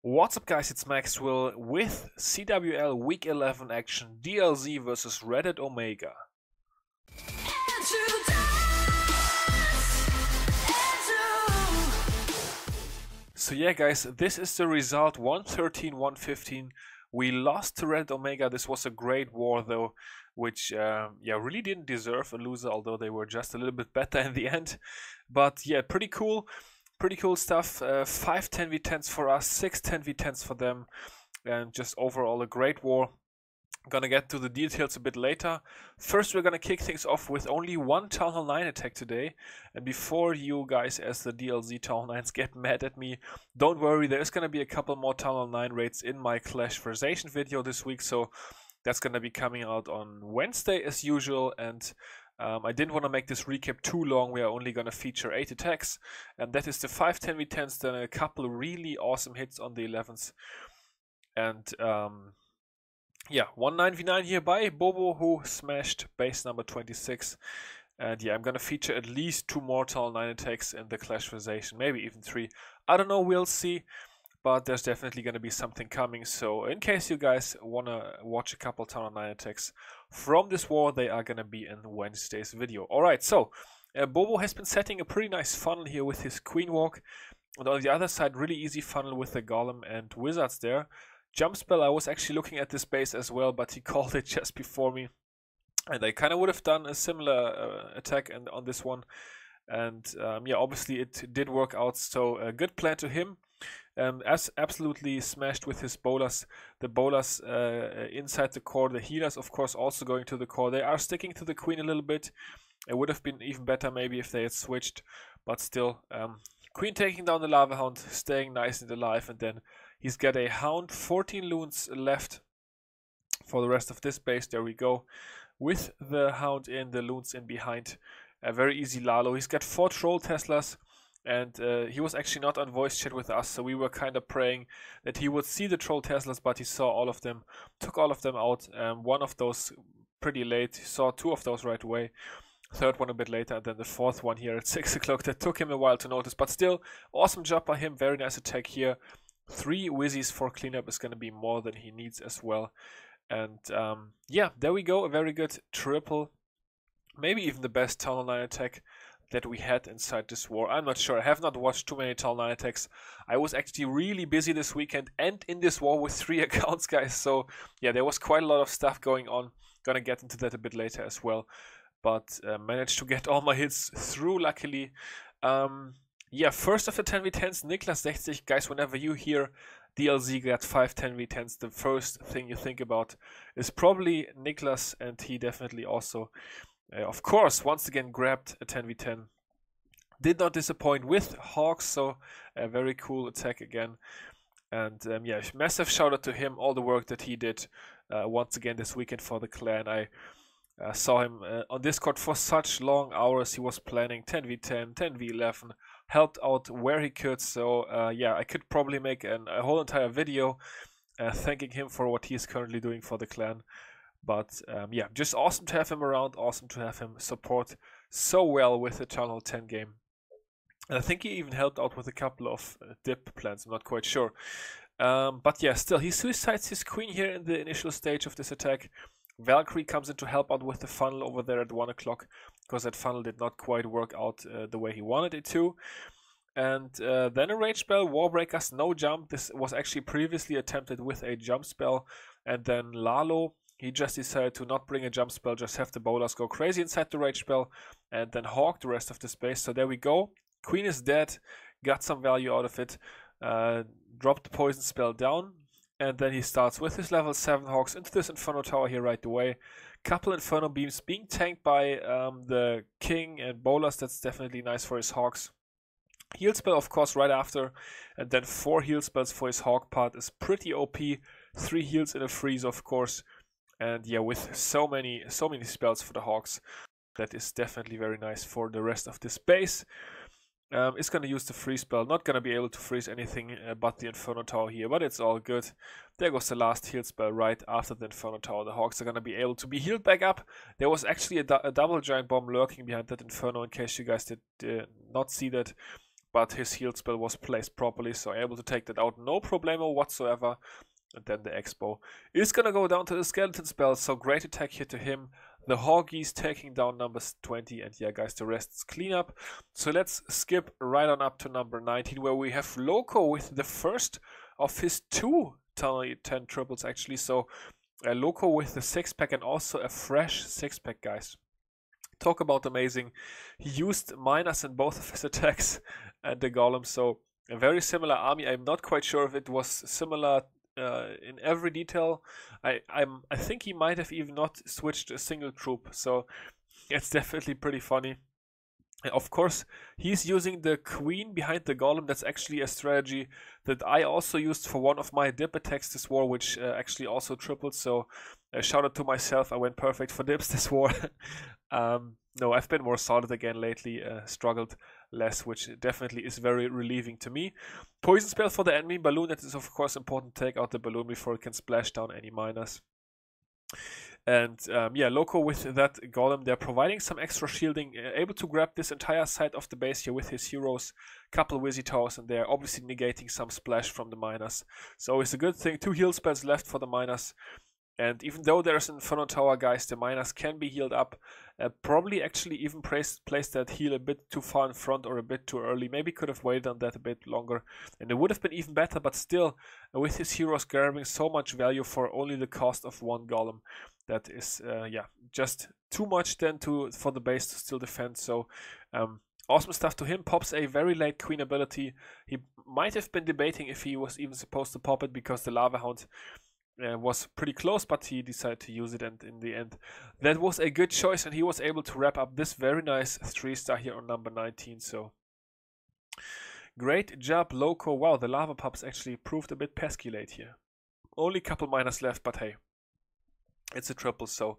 What's up guys, it's Maxwell with CWL Week 11 action DLZ versus Reddit Omega. So yeah guys, this is the result, 113-115. We lost to Reddit Omega. This was a great war though, which really didn't deserve a loser, although they were just a little bit better in the end. But yeah, pretty cool stuff. 5 10v10s for us, 6 10v10s for them, and just overall a great war. Gonna get to the details a bit later. First, we're gonna kick things off with only one Town Hall 9 attack today. And before you guys, as the DLZ Town Hall 9s, get mad at me, don't worry, there's gonna be a couple more Town Hall 9 raids in my Clash Versation video this week, so that's gonna be coming out on Wednesday as usual. And I didn't want to make this recap too long. We are only gonna feature 8 attacks, and that is the 5 10v10s, then a couple really awesome hits on the 11s, and yeah, 1 9v9 here by Bobo, who smashed base number 26. And yeah, I'm gonna feature at least 2 more Town Hall 9 attacks in the Clash Versation, maybe even 3. I don't know, we'll see. But there's definitely gonna be something coming. So in case you guys wanna watch a couple Town Hall 9 attacks from this war, they are gonna be in Wednesday's video. Alright, so Bobo has been setting a pretty nice funnel here with his Queen Walk. And on the other side, really easy funnel with the Golem and Wizards there. Jump spell, I was actually looking at this base as well, but he called it just before me. And I kind of would have done a similar attack on this one. And yeah, obviously it did work out, so a good plan to him. As absolutely smashed with his bowlers. The bowlers inside the core, the healers of course also going to the core. They are sticking to the Queen a little bit. It would have been even better maybe if they had switched, but still. Queen taking down the Lava Hound, staying nice and alive, and then he's got a Hound, 14 loons left for the rest of this base. There we go. With the Hound in, the loons in behind. A very easy Lalo. He's got 4 Troll Teslas, and he was actually not on voice chat with us, so we were kind of praying that he would see the Troll Teslas, but he saw all of them, took all of them out. One of those pretty late, he saw 2 of those right away. Third one a bit later, and then the fourth one here at 6 o'clock. That took him a while to notice, but still, awesome job by him. Very nice attack here. 3 Wizzies for cleanup is going to be more than he needs as well. And yeah, there we go. A very good triple. Maybe even the best Town Hall 9 attack that we had inside this war. I'm not sure. I have not watched too many Town Hall 9 attacks. I was actually really busy this weekend and in this war with 3 accounts, guys. So yeah, there was quite a lot of stuff going on. Gonna get into that a bit later as well. But managed to get all my hits through, luckily. Yeah, first of the 10v10s, Niklas 60. Guys, whenever you hear DLZ got 5 10v10s, the first thing you think about is probably Niklas, and he definitely also, of course, once again grabbed a 10v10. Did not disappoint with Hawks, so a very cool attack again. And yeah, massive shout out to him, all the work that he did once again this weekend for the clan. I saw him on Discord for such long hours. He was planning 10v10, 10v11, helped out where he could. So yeah, I could probably make a whole entire video thanking him for what he is currently doing for the clan. But yeah, just awesome to have him around, awesome to have him support so well with the Town Hall 10 game. And I think he even helped out with a couple of dip plans, I'm not quite sure. But yeah, still, he suicides his Queen here in the initial stage of this attack. Valkyrie comes in to help out with the funnel over there at 1 o'clock, because that funnel did not quite work out the way he wanted it to. And then a Rage Spell, Warbreakers, no jump. This was actually previously attempted with a jump spell. And then Lalo, he just decided to not bring a jump spell, just have the bowlers go crazy inside the Rage Spell, and then hawk the rest of the space. So there we go. Queen is dead, got some value out of it, dropped the poison spell down. And then he starts with his level 7 Hawks into this Inferno Tower here right away. Couple Inferno Beams being tanked by the King and Bowlers. That's definitely nice for his Hawks. Heal spell, of course, right after. And then 4 heal spells for his Hawk part is pretty OP. 3 heals in a freeze, of course. And yeah, with so many spells for the Hawks, that is definitely very nice for the rest of this base. It's going to use the freeze spell. Not going to be able to freeze anything but the Inferno Tower here, but it's all good. There goes the last heal spell right after the Inferno Tower. The Hawks are going to be able to be healed back up. There was actually a double giant bomb lurking behind that Inferno, in case you guys did not see that. but his heal spell was placed properly, so able to take that out, no problemo whatsoever. And then the Expo is gonna go down to the skeleton spell, so great attack here to him. The Hoggies taking down numbers 20, and yeah guys, the rest is cleanup. So let's skip right on up to number 19, where we have Loco with the first of his 2 Tunnel 10 triples actually. So Loco with the 6-pack and also a fresh 6-pack, guys. Talk about amazing. He used minus in both of his attacks and the Golem, so a very similar army. I'm not quite sure if it was similar in every detail. I think he might have even not switched a single troop, so it's definitely pretty funny. Of course, he's using the queen behind the golem. That's actually a strategy that I also used for one of my dip attacks this war, which actually also tripled. So shout out to myself. I went perfect for dips this war. No, I've been more solid again lately, struggled less, which definitely is very relieving to me. Poison spell for the enemy balloon. It is of course important to take out the balloon before it can splash down any miners. And yeah, Loco with that golem, they're providing some extra shielding, able to grab this entire side of the base here with his heroes, couple Wizzy Towers, and they're obviously negating some splash from the miners. So it's a good thing. 2 heal spells left for the miners. And even though there's an Inferno Tower, guys, the miners can be healed up. Probably actually even placed that heal a bit too far in front or a bit too early. Maybe could have waited on that a bit longer. And it would have been even better, but still, with his heroes grabbing so much value for only the cost of 1 golem, that is, yeah, just too much then for the base to still defend. So, awesome stuff to him. Pops a very late queen ability. He might have been debating if he was even supposed to pop it because the Lava Hound was pretty close, but he decided to use it, and in the end that was a good choice, and he was able to wrap up this very nice 3-star here on number 19. So great job, Loco. Wow, the lava pups actually proved a bit pesky late here. Only a couple miners left, but hey, it's a triple, so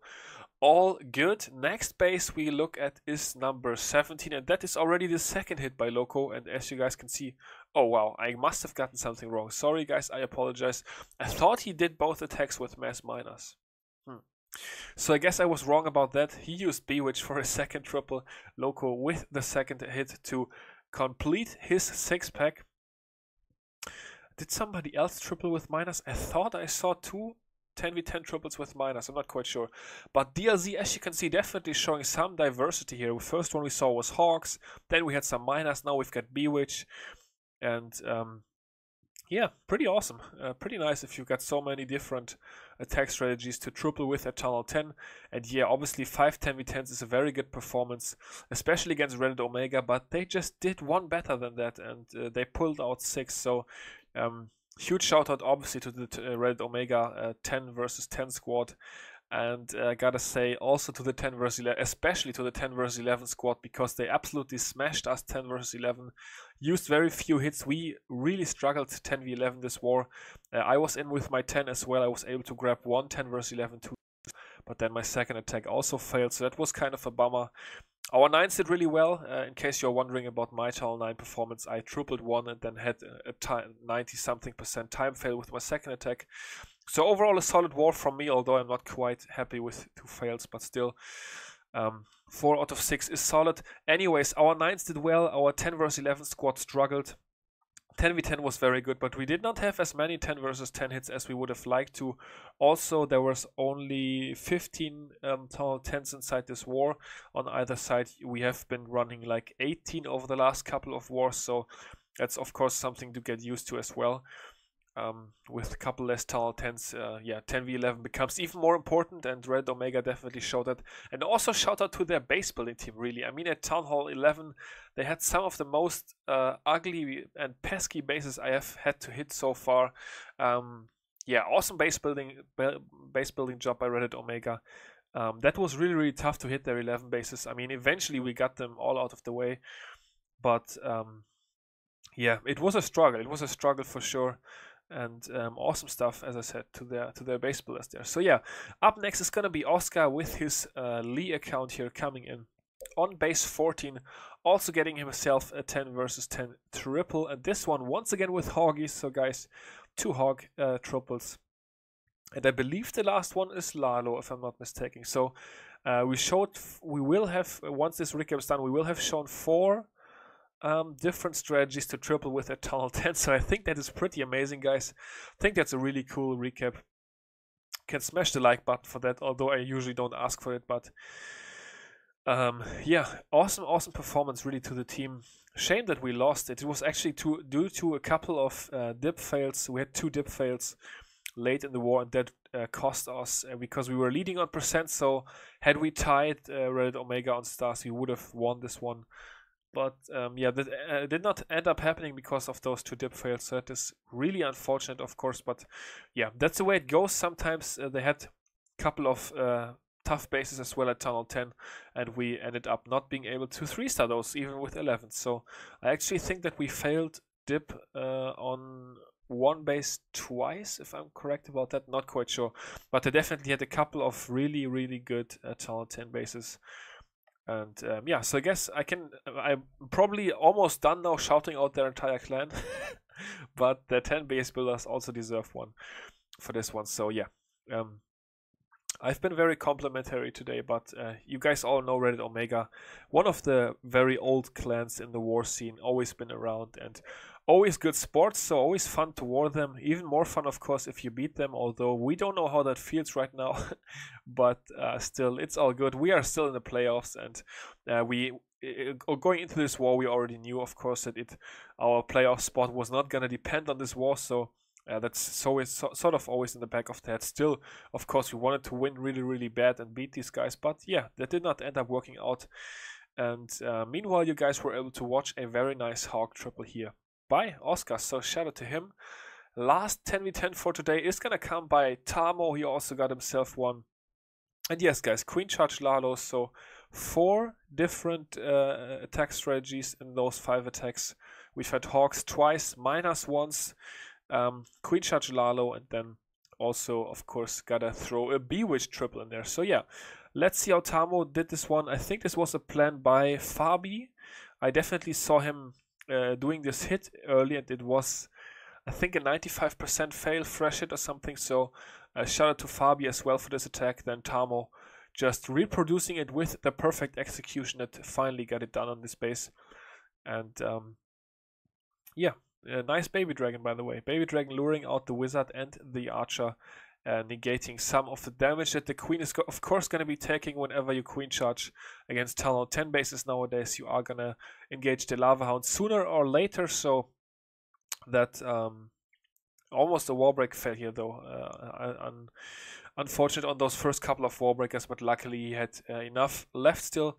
all good. Next base we look at is number 17, and that is already the second hit by Loco. And as you guys can see, oh wow, I must have gotten something wrong. Sorry guys, I apologize. I thought he did both attacks with mass miners. So I guess I was wrong about that. He used Bewitch for his second triple. Loco with the second hit to complete his 6-pack. Did somebody else triple with miners? I thought I saw 2 10v10 triples with miners, I'm not quite sure. But DLZ, as you can see, definitely showing some diversity here. The first one we saw was Hawks, then we had some miners, now we've got Bewitch. And yeah, pretty awesome. Pretty nice if you've got so many different attack strategies to triple with at Tunnel 10. And yeah, obviously 5 10v10s is a very good performance, especially against Reddit Omega, but they just did one better than that, and they pulled out 6. So huge shout out obviously to the Reddit Omega 10 versus 10 squad, and gotta say also to the 10 versus 11, especially to the 10 versus 11 squad, because they absolutely smashed us 10 versus 11, used very few hits. We really struggled 10v11 this war. I was in with my 10 as well. I was able to grab 1 10 versus 11 too, but then my second attack also failed, so that was kind of a bummer. Our 9s did really well. In case you're wondering about my Tunnel 9 performance, I tripled 1 and then had a 90-something% time fail with my second attack. So overall a solid war from me, although I'm not quite happy with 2 fails, but still 4 out of 6 is solid. Anyways, our 9s did well. Our 10 versus 11 squad struggled. 10v10 was very good, but we did not have as many 10 versus 10 hits as we would have liked to. Also, there was only 15 Tunnel 10s inside this war on either side. We have been running like 18 over the last couple of wars, so that's of course something to get used to as well. With a couple less Tunnel 10s, yeah, 10v11 becomes even more important, and Red Omega definitely showed that. And also shout out to their base building team, really. I mean, at Town Hall 11, they had some of the most ugly and pesky bases I have had to hit so far. Yeah, awesome base building job by Reddit Omega. That was really, really tough to hit their 11 bases. I mean, eventually we got them all out of the way, but yeah, it was a struggle. It was a struggle for sure. And awesome stuff, as I said, to their base builders there. So yeah, up next is gonna be Oscar with his Lee account here coming in on base 14, also getting himself a 10 versus 10 triple, and this one once again with Hoggies. So guys, 2 hog triples, and I believe the last one is Lalo, if I'm not mistaken. So we will have, once this recap is done, we will have shown 4 different strategies to triple with a tunnel 10. So I think that is pretty amazing, guys. I think that's a really cool recap. Can smash the like button for that, although I usually don't ask for it. But yeah, awesome performance really to the team. Shame that we lost it. It was actually due to a couple of dip fails. We had 2 dip fails late in the war, and that cost us because we were leading on percent. So had we tied Red Omega on stars, we would have won this one. But yeah, that did not end up happening because of those 2 dip fails. So that is really unfortunate, of course. But yeah, that's the way it goes. Sometimes they had a couple of tough bases as well at Tunnel 10, and we ended up not being able to 3-star those even with 11. So I actually think that we failed dip on one base twice, if I'm correct about that. Not quite sure, but I definitely had a couple of really good Tunnel 10 bases. And yeah, so I guess I'm probably almost done now shouting out their entire clan, but the 10 base builders also deserve one for this one. So yeah, I've been very complimentary today, but you guys all know Reddit Omega, one of the very old clans in the war scene, always been around and always good sports, so always fun to war them. Even more fun, of course, if you beat them, although we don't know how that feels right now, but still, it's all good. We are still in the playoffs, and going into this war, we already knew, of course, that our playoff spot was not going to depend on this war, so that's sort of always in the back of the head. Still, of course, we wanted to win really bad and beat these guys, but yeah, that did not end up working out. And meanwhile, you guys were able to watch a very nice Hawk triple here by Oscar, so shout out to him. Last 10v10 for today is gonna come by Tamo. He also got himself one. And yes, guys, Queen Charge Lalo, so 4 different attack strategies in those 5 attacks. We've had Hawks twice, minus once, Queen Charge Lalo, and then also, of course, gotta throw a Bewitch triple in there. So yeah, let's see how Tamo did this one. I think this was a plan by Fabi. I definitely saw him doing this hit early, and it was, I think, a 95% fail fresh hit or something. So shout out to Fabi as well for this attack. Then Tamo just reproducing it with the perfect execution that finally got it done on this base. And yeah, a nice baby dragon, by the way. Baby dragon luring out the wizard and the archer, negating some of the damage that the queen is of course going to be taking whenever you queen charge against Tunnel 10 bases nowadays. You are going to engage the lava hound sooner or later, so that almost a warbreak fail here though. Unfortunate on those first couple of warbreakers, but luckily he had enough left still.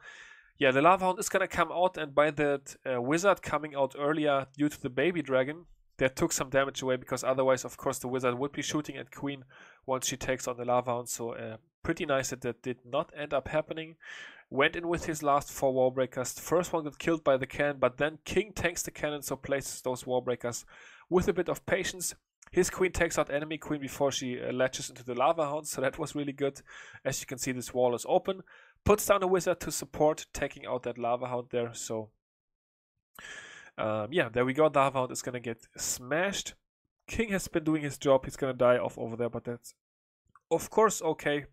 Yeah, the lava hound is going to come out, and by that wizard coming out earlier due to the baby dragon, that took some damage away, because otherwise, of course, the wizard would be shooting at queen once she takes on the lava hound. So pretty nice that that did not end up happening. Went in with his last 4 warbreakers. The first one got killed by the cannon, but then king tanks the cannon, so places those warbreakers with a bit of patience. His queen takes out enemy queen before she latches into the lava hound, so that was really good. As you can see, this wall is open. Puts down a wizard to support, taking out that lava hound there. So yeah, there we go. Lava hound is gonna get smashed. King has been doing his job. He's gonna die off over there, but that's of course okay.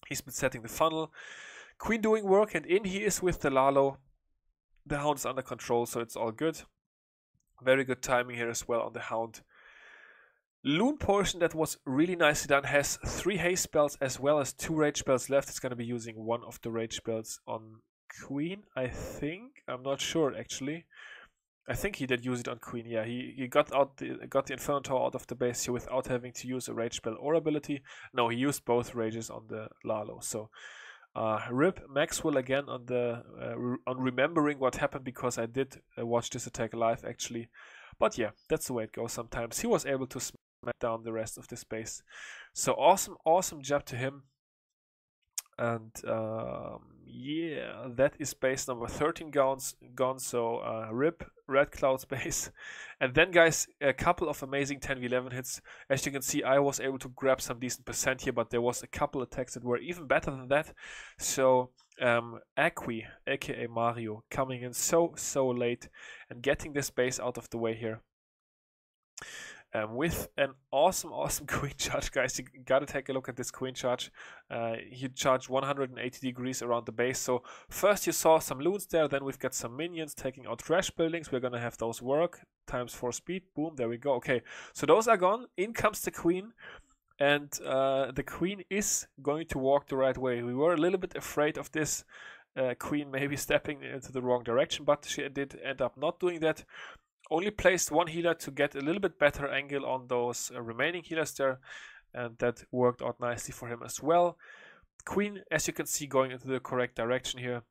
He's been setting the funnel. Queen doing work, and in he is with the Lalo. The hound is under control, so it's all good. Very good timing here as well on the hound. Loon portion that was really nicely done has 3 haste spells as well as 2 rage spells left. It's going to be using one of the rage spells on queen, I think. I'm not sure actually. I think he did use it on queen. Yeah, he got the Inferno Tower out of the base here without having to use a rage spell or ability. No, he used both rages on the Lalo. So rip Maxwell again on the on remembering what happened, because I did watch this attack live actually. But yeah, that's the way it goes sometimes. He was able to smack down the rest of the space. So awesome job to him. And yeah, that is base number 13 gone. So rip Red Cloud's base. And then guys, a couple of amazing 10v11 hits. As you can see, I was able to grab some decent percent here, but there was a couple attacks that were even better than that. So Aqui, aka Mario, coming in so late and getting this base out of the way here. with an awesome queen charge, guys. You gotta take a look at this queen charge. He charged 180 degrees around the base. So first you saw some loons there, then we've got some minions taking out trash buildings. We're gonna have those work, ×4 speed, boom, there we go. Okay, so those are gone. In comes the queen. And the queen is going to walk the right way. We were a little bit afraid of this queen maybe stepping into the wrong direction, but she did end up not doing that. Only placed one healer to get a little bit better angle on those remaining healers there, and that worked out nicely for him as well. Queen, as you can see, going into the correct direction here.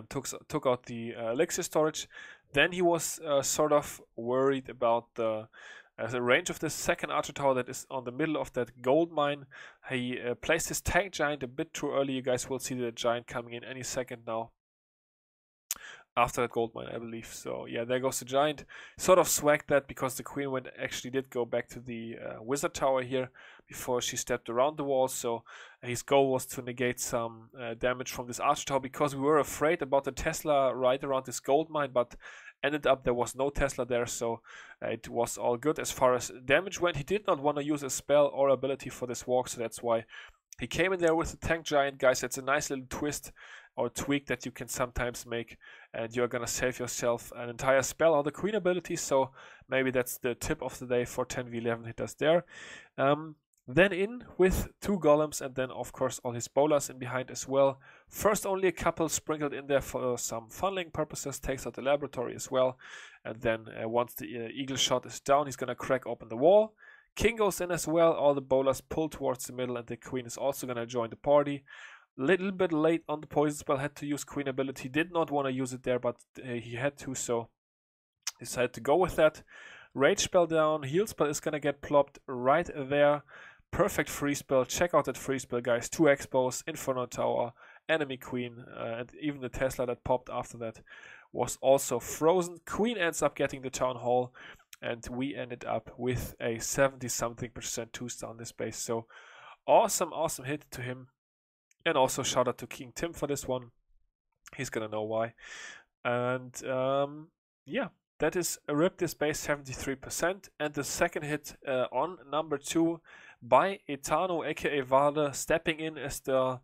Took out the elixir storage. Then he was sort of worried about the range of the second archer tower that is on the middle of that gold mine. He placed his tank giant a bit too early. You guys will see the giant coming in any second now. After that gold mine, I believe. So yeah, there goes the giant. Sort of swagged that because the queen actually did go back to the wizard tower here before she stepped around the wall. So his goal was to negate some damage from this archer tower, because we were afraid about the Tesla right around this gold mine, but ended up there was no Tesla there, so it was all good as far as damage went. He did not want to use a spell or ability for this walk, so that's why he came in there with the tank giant. Guys, it's a nice little twist or tweak that you can sometimes make, and you're gonna save yourself an entire spell or the queen ability. So maybe that's the tip of the day for 10v11 hitters there. Then in with 2 golems, and then of course all his bowlers in behind as well. First only a couple sprinkled in there for some funneling purposes, takes out the laboratory as well, and then once the eagle shot is down, he's gonna crack open the wall. King goes in as well, all the bowlers pull towards the middle, and the queen is also gonna join the party. Little bit late on the poison spell, had to use queen ability, did not want to use it there, but he had to, so decided to go with that. Rage spell down, heal spell is gonna get plopped right there. Perfect free spell. Check out that free spell, guys. 2 expos, Inferno Tower, enemy queen, and even the Tesla that popped after that was also frozen. Queen ends up getting the town hall, and we ended up with a 70-something% 2-star on this base. So awesome hit to him. And also shout out to King Tim for this one. He's gonna know why. And yeah, that is a rip this base 73%. And the second hit on number 2 by Etano, aka Vale, stepping in as the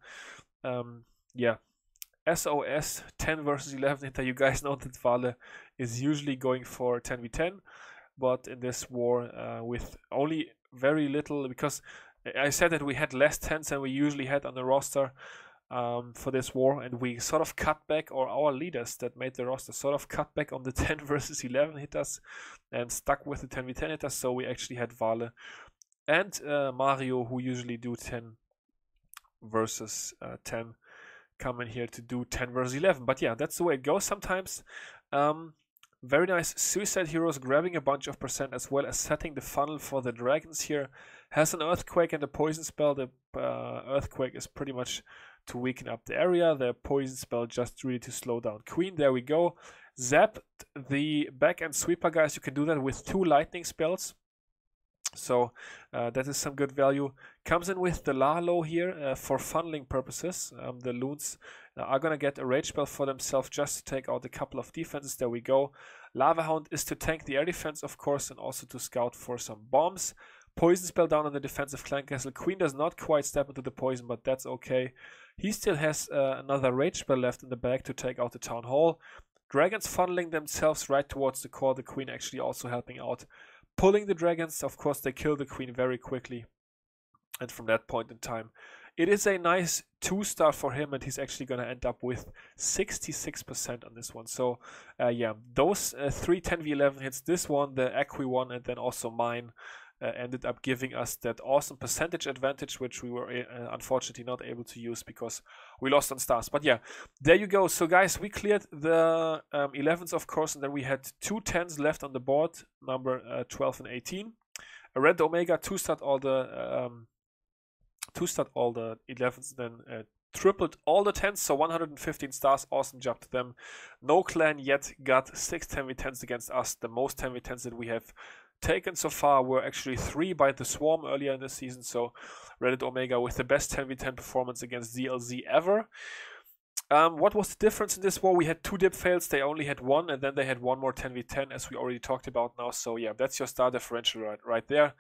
SOS 10 versus 11 hitter. You guys know that Vale is usually going for 10v10, but in this war with only very little, because I said that we had less 10s than we usually had on the roster for this war, and we sort of cut back, or our leaders that made the roster sort of cut back on the 10 versus 11 hitters and stuck with the 10v10 hitters. So we actually had Vale and Mario, who usually do 10 versus 10, come in here to do 10 versus 11. But yeah, that's the way it goes sometimes. Very nice Suicide Heroes grabbing a bunch of percent, as well as setting the funnel for the dragons here. Has an Earthquake and a Poison spell. The Earthquake is pretty much to weaken up the area. The Poison spell just really to slow down Queen. There we go. Zapped the back end sweeper, guys. You can do that with 2 lightning spells. So that is some good value. Comes in with the Lalo here for funneling purposes. The loons are going to get a rage spell for themselves just to take out a couple of defenses. There we go. Lava Hound is to tank the air defense, of course, and also to scout for some bombs. Poison spell down on the defensive clan castle. Queen does not quite step into the poison, but that's okay. He still has another rage spell left in the bag to take out the town hall. Dragons funneling themselves right towards the core. The queen actually also helping out. Pulling the dragons, of course, they kill the queen very quickly. And from that point in time, it is a nice 2-star for him, and he's actually going to end up with 66% on this one. So, yeah, those 3 10v11 hits, this one, the Equi one, and then also mine, ended up giving us that awesome percentage advantage, which we were unfortunately not able to use because we lost on stars. But yeah, there you go. So guys, we cleared the 11s, of course, and then we had 2 10s left on the board, number 12 and 18. A red Omega 2-starred all the 11s, then tripled all the 10s, so 115 stars. Awesome job to them. No clan yet got 6 10v10s against us. The most 10v10s that we have taken so far were actually 3 by the Swarm earlier in the season. So Reddit Omega with the best 10v10 performance against ZLZ ever. What was the difference in this war? We had 2 dip fails, they only had 1, and then they had 1 more 10v10, as we already talked about now. So yeah, that's your star differential right there.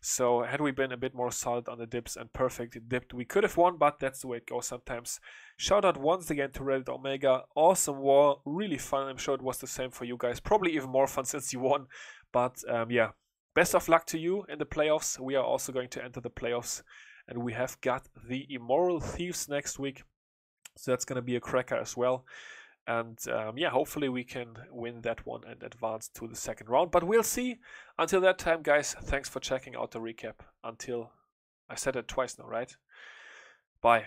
So had we been a bit more solid on the dips and perfect dipped, we could have won, but that's the way it goes sometimes. Shout out once again to Reddit Omega. Awesome war, really fun. I'm sure it was the same for you guys. Probably even more fun since you won. But yeah, best of luck to you in the playoffs. We are also going to enter the playoffs, and we have got the Immoral Thieves next week. So that's going to be a cracker as well. And yeah, hopefully we can win that one and advance to the second round. But we'll see. Until that time, guys, thanks for checking out the recap. Until, I said it twice now, right? Bye.